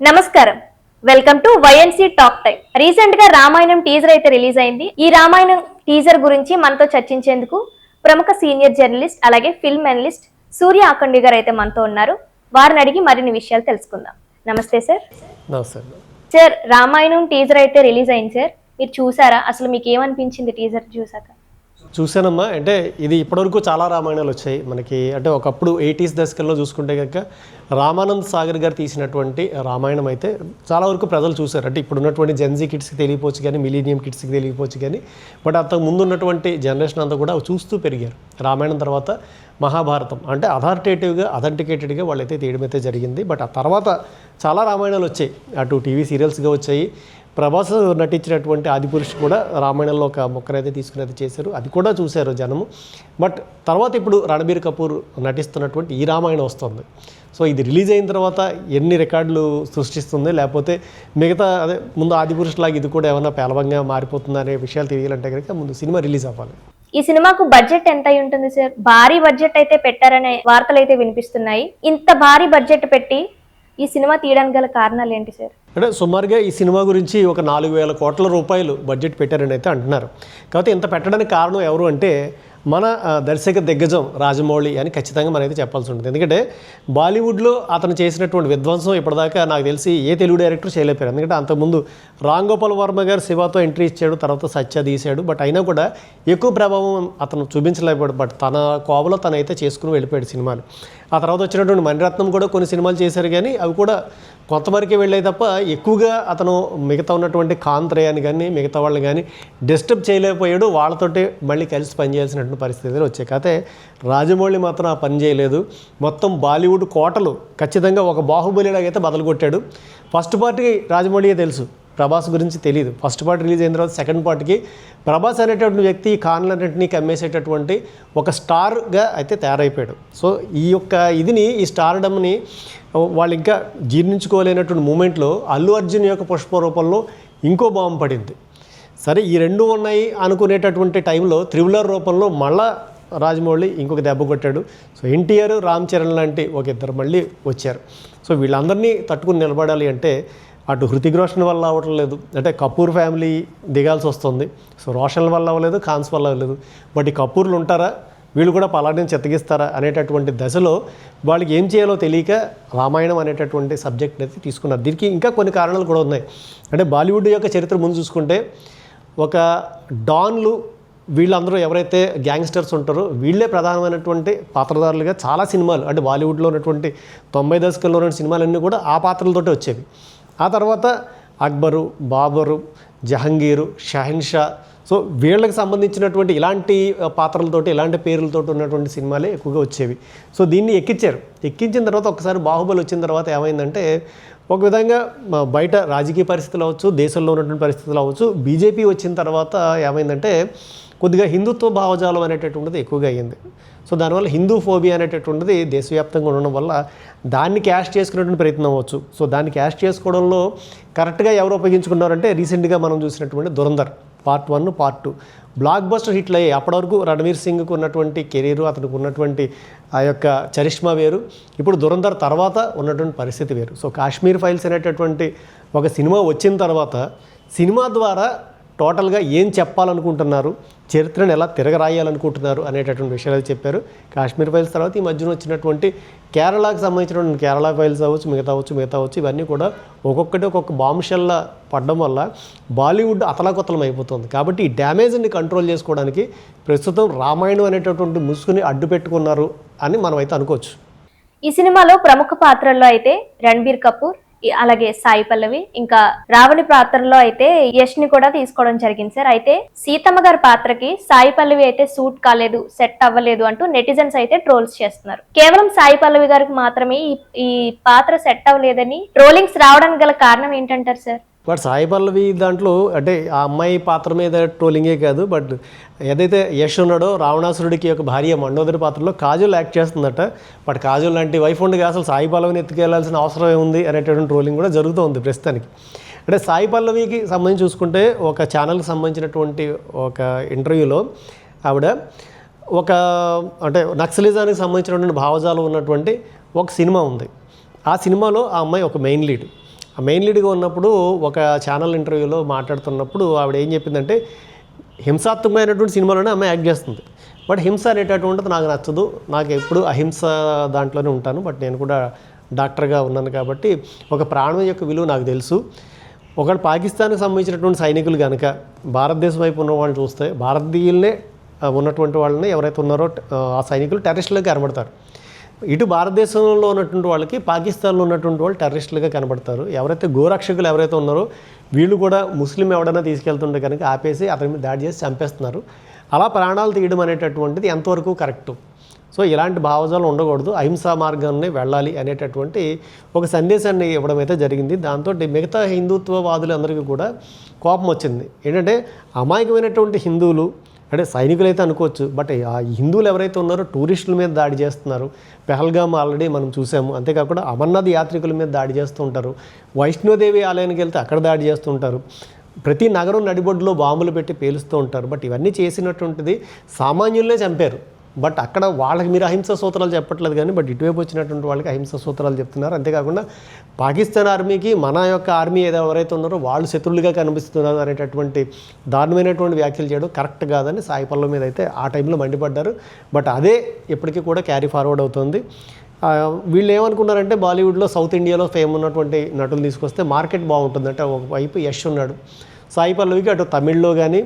నమస్కారం. Welcome to YNC talk time. Recent గా Ramayanam teaser అయితే రిలీజ్ అయింది. ఈ రామాయణం టీజర్ గురించి మనతో చర్చించేందుకు ప్రముఖ సీనియర్ జర్నలిస్ట్ అలాగే ఫిల్మ్ అనలిస్ట్ సూర్య అఖండి గారు అయితే మనతో ఉన్నారు. వారిని అడిగి మరిన్ని విషయాలు తెలుసుకుందాం. నమస్తే సార్. నమస్తే సార్, రామాయణం టీజర్ అయితే రిలీజ్ అయింది సార్. మీరు చూసారా? అసలు మీకు ఏమనిపించింది టీజర్ చూసాక? చూశానమ్మా. అంటే ఇది ఇప్పటివరకు చాలా రామాయణాలు వచ్చాయి మనకి. అంటే ఒకప్పుడు 80s దశకంలో చూసుకుంటే కనుక రామానంద్ సాగర్ గారు తీసినటువంటి రామాయణం అయితే చాలా వరకు ప్రజలు చూశారు. అంటే ఇప్పుడు ఉన్నటువంటి జెన్జీ కిడ్స్కి తెలియపోవచ్చు కానీ, మిలీనియం కిడ్స్కి తెలియపోవచ్చు కానీ, బట్ అంతకు ముందు ఉన్నటువంటి జనరేషన్ అంతా కూడా చూస్తూ పెరిగారు. రామాయణం తర్వాత మహాభారతం అంటే అథెంటికేటెడ్గా వాళ్ళైతే తీయడం అయితే జరిగింది. బట్ ఆ తర్వాత చాలా రామాయణాలు వచ్చాయి. అటు టీవీ సీరియల్స్గా వచ్చాయి. ప్రభాస్ నటించినటువంటి ఆదిపురుష్ కూడా రామాయణంలో ఒక మొక్కనైతే తీసుకుని అయితే చేశారు. అది కూడా చూశారు జనము. బట్ తర్వాత ఇప్పుడు రణబీర్ కపూర్ నటిస్తున్నటువంటి ఈ రామాయణం వస్తుంది. సో ఇది రిలీజ్ అయిన తర్వాత ఎన్ని రికార్డులు సృష్టిస్తుంది, లేకపోతే మిగతా అదే ముందు ఆదిపురుష్ లాగా ఇది కూడా ఏమైనా పేలవంగా మారిపోతుంది అనే విషయాలు తెలియాలంటే కనుక ముందు సినిమా రిలీజ్ అవ్వాలి. ఈ సినిమాకు బడ్జెట్ ఎంత అయి ఉంటుంది సార్? భారీ బడ్జెట్ అయితే పెట్టారనే వార్తలు అయితే వినిపిస్తున్నాయి. ఇంత భారీ బడ్జెట్ పెట్టి ఈ సినిమా తీయడానికి గల కారణాలు ఏంటి సార్? అంటే సుమారుగా ఈ సినిమా గురించి ఒక 4,000 కోట్ల రూపాయలు బడ్జెట్ పెట్టారని అయితే అంటున్నారు. కాకపోతే ఇంత పెట్టడానికి కారణం ఎవరు అంటే మన దర్శక దిగ్గజం రాజమౌళి అని ఖచ్చితంగా మనమైతే చెప్పాల్సి ఉంటుంది. ఎందుకంటే బాలీవుడ్లో అతను చేసినటువంటి విధ్వంసం ఇప్పటిదాకా నాకు తెలిసి ఏ తెలుగు డైరెక్టర్ చేయలేపారు. ఎందుకంటే అంతకుముందు రామ్ గోపాల్ వర్మ గారు శివతో ఎంట్రీ ఇచ్చాడు, తర్వాత సత్య తీశాడు. బట్ అయినా కూడా ఎక్కువ ప్రభావం అతను చూపించలేకపోయాడు. బట్ తన కోవలో తనైతే చేసుకుని వెళ్ళిపోయాడు సినిమాలు. ఆ తర్వాత వచ్చినటువంటి మణిరత్నం కూడా కొన్ని సినిమాలు చేశారు కానీ అవి కూడా కొంతవరకే వెళ్ళాయి తప్ప ఎక్కువగా అతను మిగతా ఉన్నటువంటి కాంత్రేయాన్ని కానీ మిగతా వాళ్ళని కానీ డిస్టర్బ్ చేయలేకపోయాడు. వాళ్ళతోటి మళ్ళీ కలిసి పనిచేయాల్సినటువంటి పరిస్థితులు వచ్చాయి. కాకపోతే రాజమౌళి మాత్రం ఆ పని చేయలేదు. మొత్తం బాలీవుడ్ కోటలు ఖచ్చితంగా ఒక బాహుబలిలాగైతే బదలుకొట్టాడు. ఫస్ట్ పార్ట్కి రాజమౌళియే తెలుసు, ప్రభాస్ గురించి తెలియదు. ఫస్ట్ పార్ట్ రిలీజ్ అయిన తర్వాత సెకండ్ పార్ట్కి ప్రభాస్ అనేటటువంటి వ్యక్తి కాన్లన్నింటినీ కమ్మేసేటటువంటి ఒక స్టార్గా అయితే తయారైపోయాడు. సో ఈ స్టార్డమ్ని వాళ్ళు ఇంకా జీర్ణించుకోలేనటువంటి మూమెంట్లో అల్లు అర్జున్ యొక్క పుష్ప రూపంలో ఇంకో బాంబు పడింది. సరే ఈ రెండు ఉన్నాయి అనుకునేటటువంటి టైంలో త్రిబులర్ రూపంలో మళ్ళా రాజమౌళి ఇంకొక దెబ్బ కొట్టాడు. సో ఎన్టీఆర్, రామ్ చరణ్ లాంటి ఒక ఇద్దరు మళ్ళీ వచ్చారు. సో వీళ్ళందరినీ తట్టుకుని నిలబడాలి అంటే అటు హృతిక్ రోషన్ వల్ల అవ్వటం లేదు, అంటే కపూర్ ఫ్యామిలీ దిగాల్సి వస్తుంది. సో రోషన్ వల్ల అవ్వలేదు, ఖాన్స్ వల్ల అవ్వలేదు. బట్ ఈ కపూర్లు ఉంటారా, వీళ్ళు కూడా పలాడిని చెత్తగిస్తారా అనేటటువంటి దశలో వాళ్ళకి ఏం చేయాలో తెలియక రామాయణం అనేటటువంటి సబ్జెక్ట్ని అయితే తీసుకున్నారు. దీనికి ఇంకా కొన్ని కారణాలు కూడా ఉన్నాయి. అంటే బాలీవుడ్ యొక్క చరిత్ర ముందు చూసుకుంటే ఒక డాన్లు వీళ్ళందరూ ఎవరైతే గ్యాంగ్స్టర్స్ ఉంటారో వీళ్ళే ప్రధానమైనటువంటి పాత్రధారులుగా చాలా సినిమాలు, అంటే బాలీవుడ్లో ఉన్నటువంటి 90 దశకంలో ఉన్న సినిమాలన్నీ కూడా ఆ పాత్రలతోటే వచ్చేవి. ఆ తర్వాత అక్బరు, బాబరు, జహంగీరు, షహన్షా, సో వీళ్ళకి సంబంధించినటువంటి ఇలాంటి పాత్రలతోటి ఇలాంటి పేర్లతోటి ఉన్నటువంటి సినిమాలే ఎక్కువగా వచ్చేవి. సో దీన్ని ఎక్కించిన తర్వాత ఒకసారి బాహుబలి వచ్చిన తర్వాత ఏమైందంటే ఒక విధంగా బయట రాజకీయ పరిస్థితులు అవ్వచ్చు, దేశంలో ఉన్నటువంటి పరిస్థితులు అవ్వచ్చు, బీజేపీ వచ్చిన తర్వాత ఏమైందంటే కొద్దిగా హిందుత్వ భావజాలం అనేటటువంటిది ఎక్కువగా అయ్యింది. సో దానివల్ల హిందూ ఫోబియా అనేటటువంటిది దేశవ్యాప్తంగా ఉండడం వల్ల దాన్ని క్యాష్ చేసుకునేటువంటి ప్రయత్నం అవ్వచ్చు. సో దాన్ని క్యాష్ చేసుకోవడంలో కరెక్ట్గా ఎవరు ఉపయోగించుకున్నారంటే రీసెంట్గా మనం చూసినటువంటి Dhurandhar part 1, part 2 block buster హిట్లు అయ్యాయి. అప్పటివరకు రణవీర్ సింగ్కు ఉన్నటువంటి కెరీరు, అతనికి ఉన్నటువంటి ఆ యొక్క చరిష్మా వేరు, ఇప్పుడు దురంధర్ తర్వాత ఉన్నటువంటి పరిస్థితి వేరు. సో కాశ్మీర్ ఫైల్స్ అనేటటువంటి ఒక సినిమా వచ్చిన తర్వాత సినిమా ద్వారా టోటల్గా ఏం చెప్పాలనుకుంటున్నారు, చరిత్రను ఎలా తిరగరాయాలనుకుంటున్నారు అనేటటువంటి విషయాలు చెప్పారు. కాశ్మీర్ ఫైల్స్ తర్వాత ఈ మధ్యన వచ్చినటువంటి కేరళకు సంబంధించినటువంటి కేరళ ఫైల్స్ అవ్వచ్చు, మిగతా అవ్వచ్చు, ఇవన్నీ కూడా ఒక్కొక్కటి ఒక్కొక్క బాంబుషెల్లా పడడం వల్ల బాలీవుడ్ అతలాకుతలం అయిపోతుంది. కాబట్టి ఈ డ్యామేజ్ని కంట్రోల్ చేసుకోవడానికి ప్రస్తుతం రామాయణం అనేటటువంటి ముసుగుని అడ్డు పెట్టుకున్నారు అని మనం అయితే అనుకోవచ్చు. ఈ సినిమాలో ప్రముఖ పాత్రల్లో అయితే రణబీర్ కపూర్, అలాగే సాయి పల్లవి, ఇంకా రావణి పాత్రలో అయితే యష్ ని కూడా తీసుకోవడం జరిగింది సార్. అయితే సీతమ్మ గారి పాత్రకి సాయి పల్లవి అయితే సూట్ కాలేదు, సెట్ అవ్వలేదు అంటూ నెటిజన్స్ అయితే ట్రోల్స్ చేస్తున్నారు. కేవలం సాయి పల్లవి గారికి మాత్రమే ఈ పాత్ర సెట్ అవ్వలేదని ట్రోలింగ్స్ రావడానికి గల కారణం ఏంటంటారు సార్? బట్ సాయి పల్లవి దాంట్లో అంటే ఆ అమ్మాయి పాత్ర మీద ట్రోలింగే కాదు, బట్ ఏదైతే యష్ ఉన్నాడో రావణాసురుడికి ఒక భార్య మండోదరి పాత్రలో కాజల్ యాక్ట్ చేస్తుందట. బట్ కాజల్ లాంటి వైఫ్ ఉండగా అసలు సాయి పల్లవిని ఎత్తుకెళ్లాల్సిన అవసరం ఏముంది అనేటటువంటి ట్రోలింగ్ కూడా జరుగుతూ ఉంది ప్రస్తుతానికి. అంటే సాయి పల్లవికి సంబంధించి చూసుకుంటే ఒక ఛానల్కి సంబంధించినటువంటి ఒక ఇంటర్వ్యూలో ఆవిడ ఒక అంటే నక్సలిజానికి సంబంధించినటువంటి భావజాలం ఉన్నటువంటి ఒక సినిమా ఉంది. ఆ సినిమాలో ఆ అమ్మాయి ఒక మెయిన్ లీడ్. మెయిన్ లీడ్గా ఉన్నప్పుడు ఒక ఛానల్ ఇంటర్వ్యూలో మాట్లాడుతున్నప్పుడు ఆవిడ ఏం చెప్పిందంటే హింసాత్మకమైనటువంటి సినిమాలోనే అమ్మాయి యాక్ట్ చేస్తుంది. బట్ హింస అనేటటువంటిది నాకు నచ్చదు, నాకు ఎప్పుడు అహింస దాంట్లోనే ఉంటాను. బట్ నేను కూడా డాక్టర్గా ఉన్నాను కాబట్టి ఒక ప్రాణం యొక్క విలువ నాకు తెలుసు. ఒకళ్ళు పాకిస్తాన్కి సంబంధించినటువంటి సైనికులు కనుక భారతదేశం వైపు ఉన్న వాళ్ళని చూస్తే భారతీయులనే ఉన్నటువంటి వాళ్ళని ఎవరైతే ఉన్నారో ఆ సైనికులు టెర్రరిస్టులుగా కనబడతారు. ఇటు భారతదేశంలో ఉన్నటువంటి వాళ్ళకి పాకిస్తాన్లో ఉన్నటువంటి వాళ్ళు టెర్రరిస్టులుగా కనబడతారు. ఎవరైతే గోరక్షకులు ఎవరైతే ఉన్నారో వీళ్ళు కూడా ముస్లిం ఎవడైనా తీసుకెళ్తుంటే కనుక ఆపేసి అతని మీద దాడి చేసి చంపేస్తున్నారు. అలా ప్రాణాలు తీయడం అనేటటువంటిది ఎంతవరకు కరెక్టు? సో ఇలాంటి భావజాలం ఉండకూడదు, అహింసా మార్గాన్ని వెళ్ళాలి అనేటటువంటి ఒక సందేశాన్ని ఇవ్వడం అయితే జరిగింది. దాంతో మిగతా హిందుత్వవాదులందరికీ కూడా కోపం వచ్చింది. ఏంటంటే అమాయకమైనటువంటి హిందువులు అంటే సైనికులైతే అనుకోవచ్చు, బట్ ఆ హిందువులు ఎవరైతే ఉన్నారో టూరిస్టుల మీద దాడి చేస్తున్నారు. పెహల్గామ్ ఆల్రెడీ మనం చూసాము. అంతేకాకుండా అమర్నాథ్ యాత్రికుల మీద దాడి చేస్తూ ఉంటారు. వైష్ణోదేవి ఆలయానికి వెళ్తే అక్కడ దాడి చేస్తూ ఉంటారు. ప్రతి నగరం నడిబొడ్డులో బాంబులు పెట్టి పేలుస్తూ ఉంటారు. బట్ ఇవన్నీ చేసినటువంటిది సామాన్యులనే చంపారు. బట్ అక్కడ వాళ్ళకి మీరు అహింస సూత్రాలు చెప్పట్లేదు కానీ బట్ ఇటువైపు వచ్చినటువంటి వాళ్ళకి అహింస సూత్రాలు చెప్తున్నారు. అంతేకాకుండా పాకిస్తాన్ ఆర్మీకి మన యొక్క ఆర్మీ ఎవరైతే ఉన్నారో వాళ్ళు శత్రువులుగా కనిపిస్తున్నారు అనేటటువంటి దారుణమైనటువంటి వ్యాఖ్యలు చేయడం కరెక్ట్ కాదని సాయి పల్లవి మీద అయితే ఆ టైంలో మండిపడ్డారు. బట్ అదే ఇప్పటికీ కూడా క్యారీ ఫార్వర్డ్ అవుతుంది. వీళ్ళు ఏమనుకున్నారంటే బాలీవుడ్లో సౌత్ ఇండియాలో ఫేమ్ ఉన్నటువంటి నటులు తీసుకొస్తే మార్కెట్ బాగుంటుంది. అంటే ఒకవైపు యష్ ఉన్నాడు, సాయి పల్లవికి అటు తమిళ్లో కానీ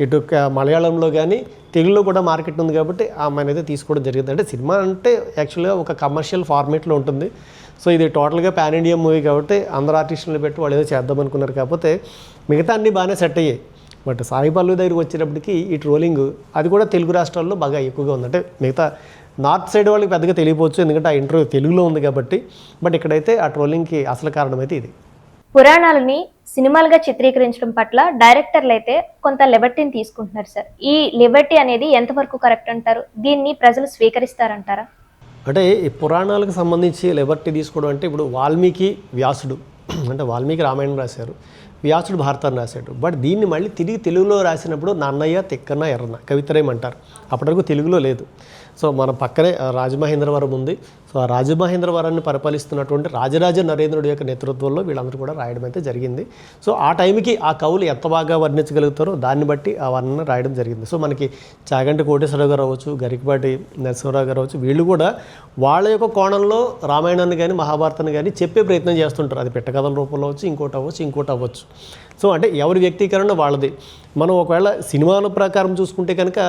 ఇటు మలయాళంలో కానీ తెలుగులో కూడా మార్కెట్ ఉంది కాబట్టి ఆ అమ్మాయిని అయితే తీసుకోవడం జరిగింది. అంటే సినిమా అంటే యాక్చువల్గా ఒక కమర్షియల్ ఫార్మేట్లో ఉంటుంది. సో ఇది టోటల్గా పాన్ ఇండియా మూవీ కాబట్టి అందరు ఆర్టిస్టులను పెట్టి వాళ్ళు ఏదో చేద్దాం అనుకున్నారు. కాకపోతే మిగతా అన్నీ బాగానే సెట్ అయ్యాయి. బట్ సాయి పల్లవి దగ్గరికి వచ్చేటప్పటికి ఈ ట్రోలింగ్ అది కూడా తెలుగు రాష్ట్రాల్లో బాగా ఎక్కువగా ఉంది. అంటే మిగతా నార్త్ సైడ్ వాళ్ళకి పెద్దగా తెలియపోవచ్చు, ఎందుకంటే ఆ ఇంటర్వ్యూ తెలుగులో ఉంది కాబట్టి. బట్ ఇక్కడైతే ఆ ట్రోలింగ్కి అసలు కారణం అయితే ఇది. పురాణాలని సినిమాలుగా చిత్రీకరించడం పట్ల డైరెక్టర్లు అయితే కొంత లిబర్టీని తీసుకుంటున్నారు సార్. ఈ లిబర్టీ అనేది ఎంతవరకు కరెక్ట్ అంటారు? దీన్ని ప్రజలు స్వీకరిస్తారంటారా? అంటే ఈ పురాణాలకు సంబంధించి లిబర్టీ తీసుకోవడం అంటే ఇప్పుడు వాల్మీకి వ్యాసుడు అంటే వాల్మీకి రామాయణం రాశారు, వ్యాసుడు భారతాన్ని రాశాడు. బట్ దీన్ని మళ్ళీ తిరిగి తెలుగులో రాసినప్పుడు నన్నయ్య తిక్కన్న ఎర్రన్న కవిత్రయం అంటారు. అప్పటివరకు తెలుగులో లేదు. సో మన పక్కనే రాజమహేంద్రవరం ఉంది. సో ఆ రాజమహేంద్రవరాన్ని పరిపాలిస్తున్నటువంటి రాజరాజ నరేంద్రుడి యొక్క నేతృత్వంలో వీళ్ళందరూ కూడా రాయడం అయితే జరిగింది. సో ఆ టైంకి ఆ కవులు ఎంత బాగా వర్ణించగలుగుతారో దాన్ని బట్టి ఆ వర్ణన రాయడం జరిగింది. సో మనకి చాగంటి కోటేశ్వరరావు గారు అవ్వచ్చు, గరికపాటి నరసింహరావు గారు అవ్వచ్చు, వీళ్ళు కూడా వాళ్ళ యొక్క కోణంలో రామాయణాన్ని కానీ మహాభారతాన్ని కానీ చెప్పే ప్రయత్నం చేస్తుంటారు. అది పెట్టకథల రూపంలో అవ్వచ్చు, ఇంకోటి అవ్వచ్చు. సో అంటే ఎవరి వ్యక్తీకరణ వాళ్ళది. మనం ఒకవేళ సినిమాల ప్రకారం చూసుకుంటే కనుక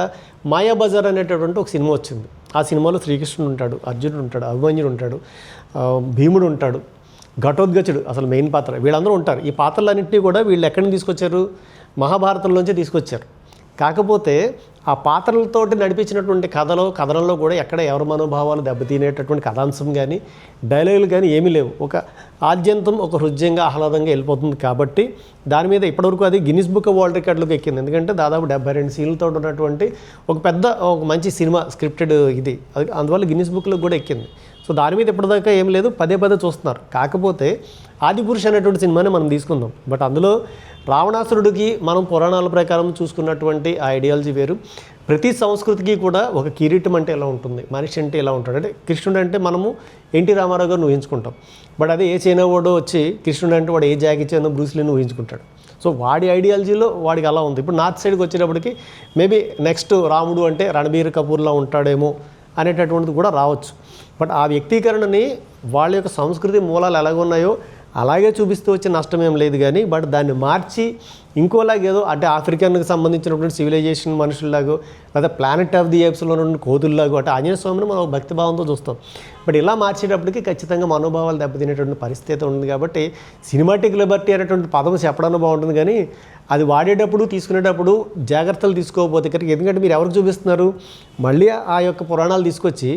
మాయాబజార్ అనేటటువంటి ఒక సినిమా వచ్చింది. ఆ సినిమాలో శ్రీకృష్ణుడు ఉంటాడు, అర్జునుడు ఉంటాడు, అభిమన్యుడు ఉంటాడు, భీముడు ఉంటాడు, ఘటోద్గచుడు అసలు మెయిన్ పాత్ర, వీళ్ళందరూ ఉంటారు. ఈ పాత్రలన్నింటినీ కూడా వీళ్ళు ఎక్కడి నుంచి తీసుకొచ్చారు? మహాభారతంలోంచే తీసుకొచ్చారు. కాకపోతే ఆ పాత్రలతోటి నడిపించినటువంటి కథనంలో కూడా ఎక్కడ ఎవరి మనోభావాలు దెబ్బతినేటటువంటి కథాంశం కానీ డైలాగులు కానీ ఏమీ లేవు. ఒక ఆద్యంతం ఒక హృదయంగా ఆహ్లాదంగా వెళ్ళిపోతుంది. కాబట్టి దాని మీద ఇప్పటివరకు అది గిన్నిస్ బుక్ వరల్డ్ రికార్డులోకి ఎక్కింది. ఎందుకంటే దాదాపు 72 సీన్లతో ఉన్నటువంటి ఒక మంచి సినిమా స్క్రిప్టెడ్ ఇది, అది అందువల్ల గిన్నిస్ బుక్లో కూడా ఎక్కింది. సో దాని మీద ఇప్పటిదాకా ఏం లేదు, పదే చూస్తున్నారు. కాకపోతే ఆదిపురుష్ అనేటువంటి సినిమాని మనం తీసుకుందాం. బట్ అందులో రావణాసురుడికి మనం పురాణాల ప్రకారం చూసుకున్నటువంటి ఆ ఐడియాలజీ వేరు. ప్రతి సంస్కృతికి కూడా ఒక కిరీటం అంటే ఎలా ఉంటుంది, మనిషి అంటే ఎలా ఉంటాడు. అంటే కృష్ణుడు అంటే మనము ఎన్టీ రామారావు గారిని ఊహించుకుంటాం. బట్ అదే ఏ చైనా వాడు వచ్చి కృష్ణుడు అంటే వాడు ఏ జాకీ చాన్ బ్రూస్లీని ఊహించుకుంటాడు. సో వాడి ఐడియాలజీలో వాడికి అలా ఉంది. ఇప్పుడు నార్త్ సైడ్కి వచ్చేటప్పటికి మేబీ నెక్స్ట్ రాముడు అంటే రణబీర్ కపూర్లా ఉంటాడేమో అనేటటువంటిది కూడా రావచ్చు. బట్ ఆ వ్యక్తీకరణని వాళ్ళ యొక్క సంస్కృతి మూలాలు ఎలాగున్నాయో అలాగే చూపిస్తూ వచ్చే నష్టం ఏం లేదు. కానీ బట్ దాన్ని మార్చి ఇంకోలాగేదో అంటే ఆఫ్రికన్కి సంబంధించినటువంటి సివిలైజేషన్ మనుషుల్లాగో లేదా ప్లానెట్ ఆఫ్ ది ఏప్స్లో ఉన్న కోతుల్లాగో అంటే ఆంజనేయ స్వామిని మనం భక్తిభావంతో చూస్తాం. బట్ ఇలా మార్చేటప్పటికి ఖచ్చితంగా మనోభావాలు దెబ్బతినేటువంటి పరిస్థితి ఉంది. కాబట్టి సినిమాటిక్ లిబర్టీ అనేటువంటి పదం చెప్పడానికి బాగుంటుంది, కానీ అది వాడేటప్పుడు తీసుకునేటప్పుడు జాగ్రత్తలు తీసుకోకపోతే కనుక, ఎందుకంటే మీరు ఎవరికి చూపిస్తున్నారు? మళ్ళీ ఆ యొక్క పురాణాలు తీసుకొచ్చి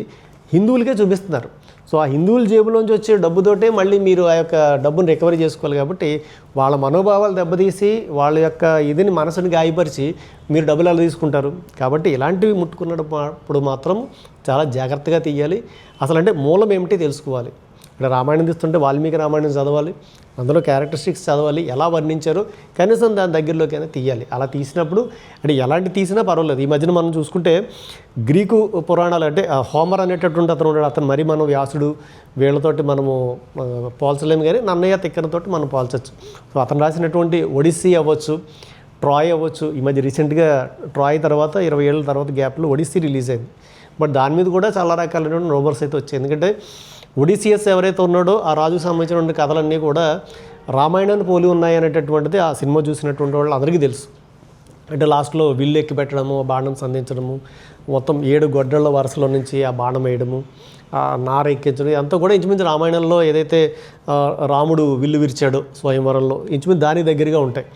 హిందువులకే చూపిస్తున్నారు. సో ఆ హిందువుల జేబులోంచి వచ్చే డబ్బుతోటే మళ్ళీ మీరు ఆ యొక్క డబ్బును రికవరీ చేసుకోవాలి. కాబట్టి వాళ్ళ మనోభావాలు దెబ్బతీసి వాళ్ళ యొక్క ఇదిని మనసుని గాయపరిచి మీరు డబ్బులు అలా తీసుకుంటారు. కాబట్టి ఇలాంటివి ముట్టుకున్నప్పుడు మాత్రం చాలా జాగ్రత్తగా తీయాలి. అసలు అంటే మూలం ఏమిటి తెలుసుకోవాలి. ఇక్కడ రామాయణం తీస్తుంటే వాల్మీకి రామాయణం చదవాలి, అందులో క్యారెక్టరిస్టిక్స్ చదవాలి, ఎలా వర్ణించారో కనీసం దాని దగ్గరలోకైనా తీయాలి. అలా తీసినప్పుడు అంటే ఎలాంటి తీసినా పర్వాలేదు. ఈ మధ్యన మనం చూసుకుంటే గ్రీకు పురాణాలు అంటే హోమర్ అనేటటువంటి అతను ఉన్నాడు, అతను మరి మనం వ్యాసుడు వీళ్ళతోటి మనము పోల్చలేము, కానీ నన్నయ్య తిక్కనతోటి మనం పోల్చవచ్చు. సో అతను రాసినటువంటి ఒడిస్సీ అవ్వచ్చు, ట్రాయ్ అవ్వచ్చు. ఈ మధ్య రీసెంట్గా ట్రాయ్ తర్వాత 20 ఏళ్ళ తర్వాత గ్యాప్లో ఒడిస్సీ రిలీజ్ అయింది. బట్ దాని మీద కూడా చాలా రకాలైన రూమర్స్ అయితే వచ్చాయి. ఎందుకంటే ఒడిసియస్ ఎవరైతే ఉన్నాడో ఆ రాజుకు సంబంధించినటువంటి కథలన్నీ కూడా రామాయణాన్ని పోలి ఉన్నాయి అనేటటువంటిది ఆ సినిమా చూసినటువంటి వాళ్ళు అందరికీ తెలుసు. అంటే లాస్ట్లో విల్లు ఎక్కి పెట్టడము, బాణం సంధించడము, మొత్తం 7 గొడ్డళ్ళ వరుసలో నుంచి ఆ బాణం వేయడము, ఆ నార ఎక్కించడం, అంతా కూడా ఇంచుమించు రామాయణంలో ఏదైతే రాముడు విల్లు విరిచాడో స్వయంవరంలో ఇంచుమించు దానికి దగ్గరగా ఉంటాయి.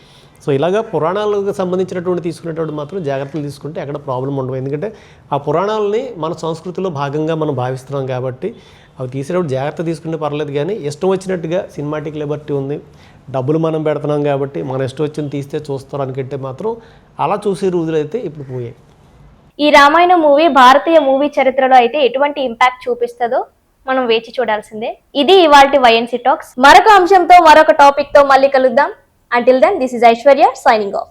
సో ఇలాగా పురాణాలకు సంబంధించినటువంటి తీసుకునేటప్పుడు మాత్రం జాగ్రత్తలు తీసుకుంటే ఎక్కడ ప్రాబ్లం ఉండవు. ఎందుకంటే ఆ పురాణాలని మన సంస్కృతిలో భాగంగా మనం భావిస్తున్నాం కాబట్టి అవి తీసేటప్పుడు జాగ్రత్త తీసుకుంటే పర్లేదు. కానీ ఇష్టం వచ్చినట్టుగా సినిమాటిక్ లిబర్టీ ఉంది, డబ్బులు మనం పెడుతున్నాం కాబట్టి మన ఇష్టం వచ్చింది తీస్తే చూస్తారు అనుకుంటే మాత్రం అలా చూసే రోజులైతే ఇప్పుడు పోయాయి. ఈ రామాయణ మూవీ భారతీయ మూవీ చరిత్రలో అయితే ఎటువంటి ఇంపాక్ట్ చూపిస్తుందో మనం వేచి చూడాల్సిందే. ఇది ఇవాల్టి వైఎన్సీ టాక్స్. మరొక అంశంతో మరొక టాపిక్ తో మళ్ళీ కలుద్దాం. Until then, this is Aishwarya signing off.